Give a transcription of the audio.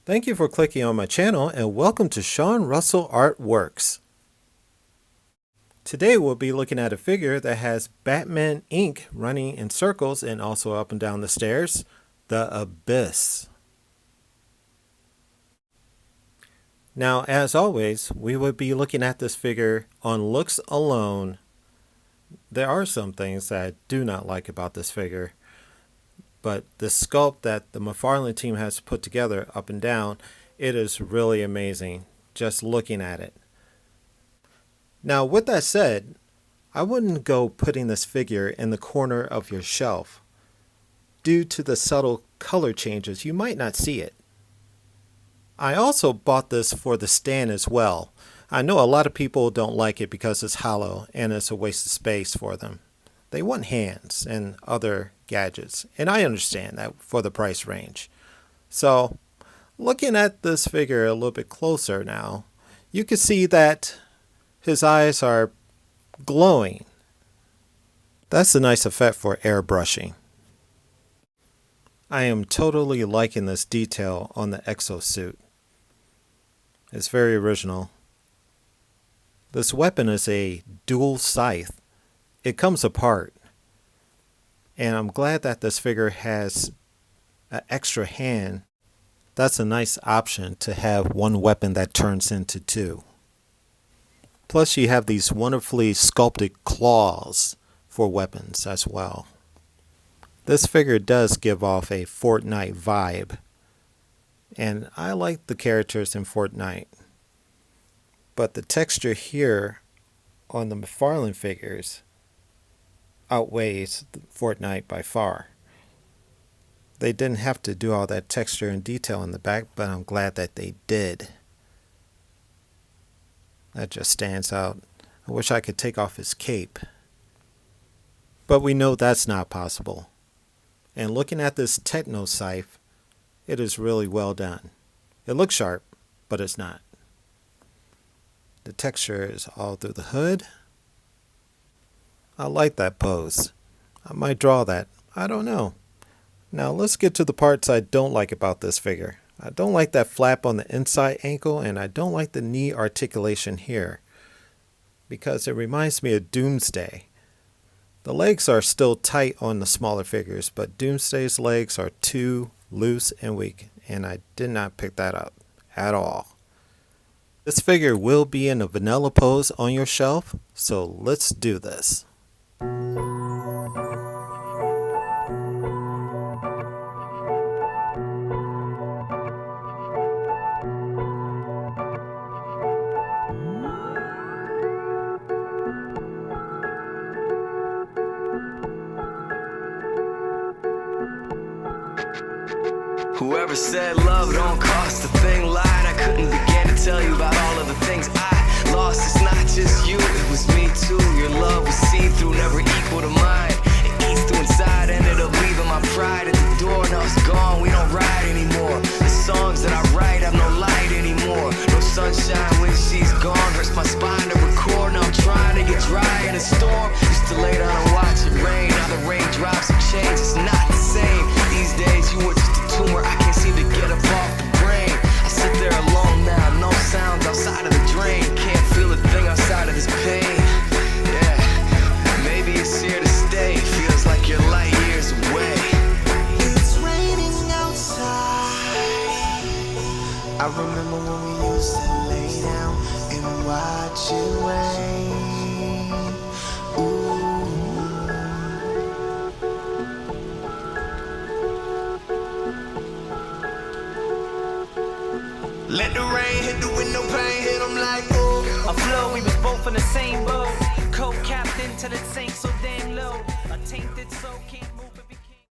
Thank you for clicking on my channel and welcome to Sean Russell Artworks. Today we'll be looking at a figure that has Batman ink running in circles and also up and down the stairs, the Abyss. Now, as always, we will be looking at this figure on looks alone. There are some things that I do not like about this figure, but the sculpt that the McFarlane team has put together up and down, it is really amazing just looking at it. Now, with that said, I wouldn't go putting this figure in the corner of your shelf. Due to the subtle color changes, you might not see it. I also bought this for the stand as well. I know a lot of people don't like it because it's hollow and it's a waste of space for them. They want hands and other gadgets, and I understand that for the price range. So, looking at this figure a little bit closer now, you can see that his eyes are glowing. That's a nice effect for airbrushing. I am totally liking this detail on the exosuit. It's very original. This weapon is a dual scythe. It comes apart. And I'm glad that this figure has an extra hand. That's a nice option to have one weapon that turns into two. Plus you have these wonderfully sculpted claws for weapons as well. This figure does give off a Fortnite vibe. And I like the characters in Fortnite. But the texture here on the McFarlane figures outweighs Fortnite by far. They didn't have to do all that texture and detail in the back, but I'm glad that they did. That just stands out. I wish I could take off his cape. But we know that's not possible. And looking at this techno scythe, it is really well done. It looks sharp, but it's not. The texture is all through the hood. I like that pose. I might draw that. I don't know. Now let's get to the parts I don't like about this figure. I don't like that flap on the inside ankle, and I don't like the knee articulation here because it reminds me of Doomsday. The legs are still tight on the smaller figures, but Doomsday's legs are too loose and weak, and I did not pick that up at all. This figure will be in a vanilla pose on your shelf, so let's do this. Whoever said love don't cost a thing lied. I couldn't begin to tell you about all of the things I lost. It's not just you, it was me too. Your love was see-through, never equal to mine. It eats through inside, ended up leaving my pride at the door. Now it's gone, we don't ride anymore. The songs that I write have no light anymore. No sunshine when she's gone. Hurts my spine to record. Now I'm trying to get dry in a storm. Used to lay down and watch it rain. Now the raindrops have changed, it's not the same. These days you were just a tumor, I can't seem to get up off the brain. I sit there alone now, no sounds outside of the drain. Can't feel a thing outside of this pain. Yeah, maybe it's here to stay. Feels like you're light years away. It's raining outside. I remember when we used to lay down and watch it rain. Ooh. Let the rain hit the window pane, hit them like ooh. Afloat, we was both in the same boat. Co-captain to the tank so damn low. A tainted soul can't